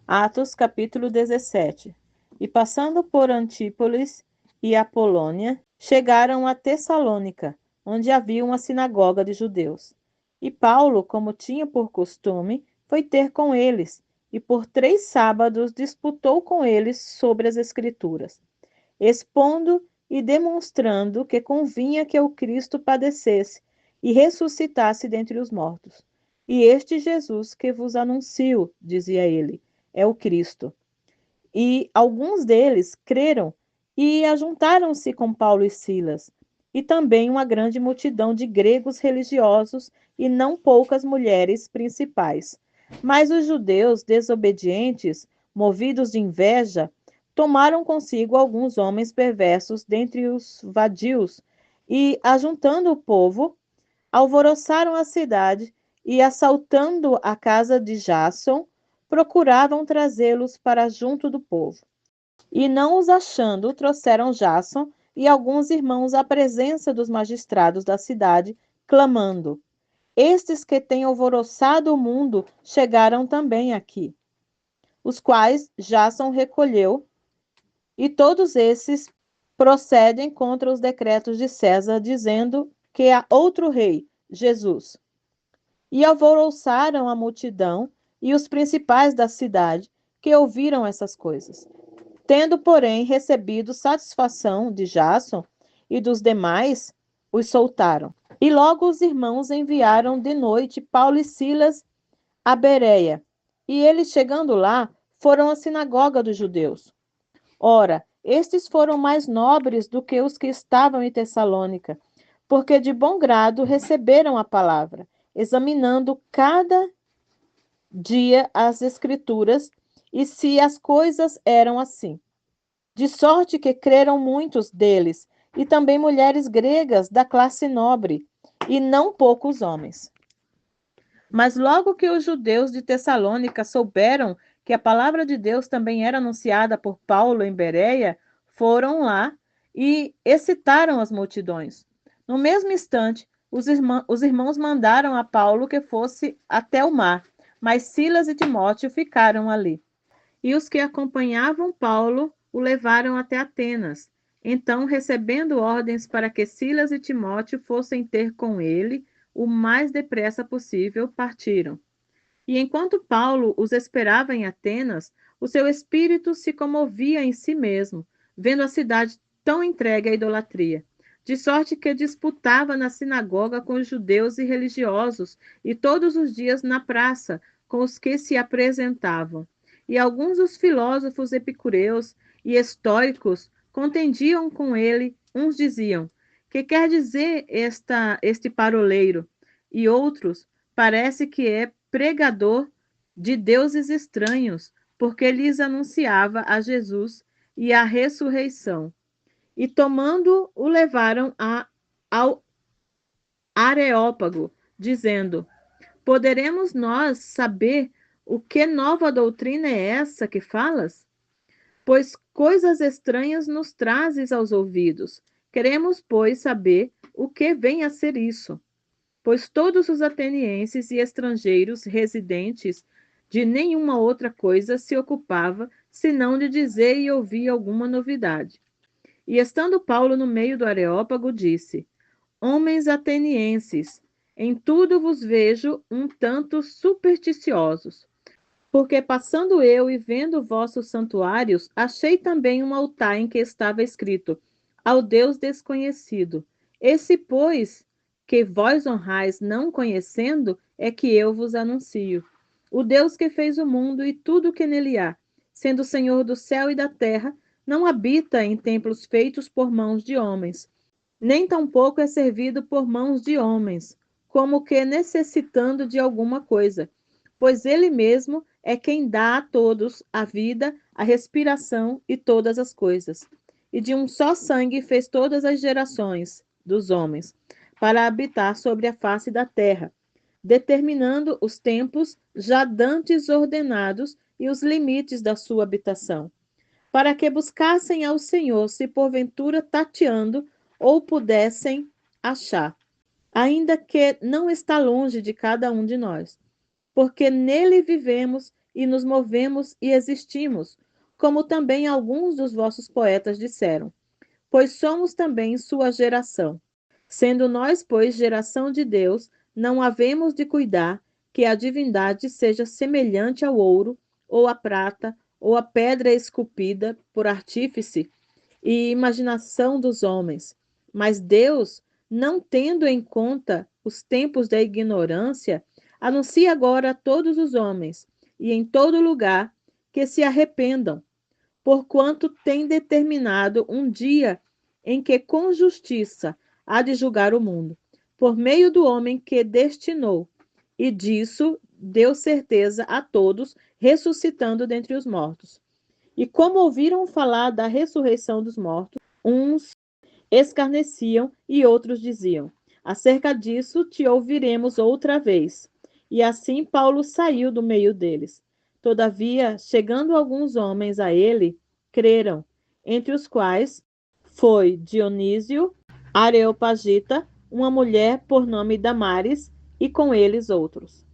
Atos capítulo 17. E passando por Antípolis e Apolônia, chegaram a Tessalônica, onde havia uma sinagoga de judeus. E Paulo, como tinha por costume, foi ter com eles, e por 3 sábados disputou com eles sobre as Escrituras, expondo e demonstrando que convinha que o Cristo padecesse e ressuscitasse dentre os mortos. E este Jesus que vos anuncio, dizia ele, é o Cristo. E alguns deles creram e ajuntaram-se com Paulo e Silas, e também uma grande multidão de gregos religiosos e não poucas mulheres principais. Mas os judeus desobedientes, movidos de inveja, tomaram consigo alguns homens perversos dentre os vadios e, ajuntando o povo, alvoroçaram a cidade e, assaltando a casa de Jason, procuravam trazê-los para junto do povo. E não os achando, trouxeram Jason e alguns irmãos à presença dos magistrados da cidade, clamando: Estes que têm alvoroçado o mundo chegaram também aqui. Os quais Jason recolheu, e todos esses procedem contra os decretos de César, dizendo que há outro rei, Jesus. E alvoroçaram a multidão e os principais da cidade, que ouviram essas coisas. Tendo, porém, recebido satisfação de Jason e dos demais, os soltaram. E logo os irmãos enviaram de noite Paulo e Silas a Bereia. E eles, chegando lá, foram à sinagoga dos judeus. Ora, estes foram mais nobres do que os que estavam em Tessalônica, porque de bom grado receberam a palavra, examinando cada dia as Escrituras e se as coisas eram assim. De sorte que creram muitos deles, e também mulheres gregas da classe nobre, e não poucos homens. Mas logo que os judeus de Tessalônica souberam que a palavra de Deus também era anunciada por Paulo em Bereia, foram lá e excitaram as multidões. No mesmo instante, os irmãos mandaram a Paulo que fosse até o mar, mas Silas e Timóteo ficaram ali. E os que acompanhavam Paulo o levaram até Atenas. Então, recebendo ordens para que Silas e Timóteo fossem ter com ele o mais depressa possível, partiram. E enquanto Paulo os esperava em Atenas, o seu espírito se comovia em si mesmo, vendo a cidade tão entregue à idolatria. De sorte que disputava na sinagoga com os judeus e religiosos, e todos os dias na praça, com os que se apresentavam. E alguns dos filósofos epicureus e estoicos contendiam com ele, uns diziam: que quer dizer este paroleiro? E outros: parece que é pregador de deuses estranhos, porque lhes anunciava a Jesus e a ressurreição. E tomando, o levaram ao Areópago, dizendo: Poderemos nós saber o que nova doutrina é essa que falas? Pois coisas estranhas nos trazes aos ouvidos. Queremos, pois, saber o que vem a ser isso. Pois todos os atenienses e estrangeiros residentes de nenhuma outra coisa se ocupava, senão de dizer e ouvir alguma novidade. E estando Paulo no meio do Areópago, disse: Homens atenienses, em tudo vos vejo um tanto supersticiosos. Porque passando eu e vendo vossos santuários, achei também um altar em que estava escrito: Ao Deus desconhecido. Esse, pois, que vós honrais não conhecendo, é que eu vos anuncio. O Deus que fez o mundo e tudo o que nele há, sendo Senhor do céu e da terra, não habita em templos feitos por mãos de homens, nem tampouco é servido por mãos de homens, como que necessitando de alguma coisa, pois ele mesmo é quem dá a todos a vida, a respiração e todas as coisas. E de um só sangue fez todas as gerações dos homens, para habitar sobre a face da terra, determinando os tempos já dantes ordenados e os limites da sua habitação, para que buscassem ao Senhor, se porventura tateando ou pudessem achar, ainda que não está longe de cada um de nós, porque nele vivemos e nos movemos e existimos, como também alguns dos vossos poetas disseram, pois somos também sua geração. Sendo nós, pois, geração de Deus, não havemos de cuidar que a divindade seja semelhante ao ouro, ou à prata, ou à pedra esculpida por artífice e imaginação dos homens. Mas Deus, não tendo em conta os tempos da ignorância, anuncia agora a todos os homens e em todo lugar que se arrependam, porquanto tem determinado um dia em que com justiça há de julgar o mundo, por meio do homem que destinou, e disso deu certeza a todos, ressuscitando dentre os mortos. E como ouviram falar da ressurreição dos mortos, uns escarneciam e outros diziam: acerca disso te ouviremos outra vez. E assim Paulo saiu do meio deles. Todavia, chegando alguns homens a ele, creram, entre os quais foi Dionísio, Areopagita, uma mulher por nome Damares, e com eles outros.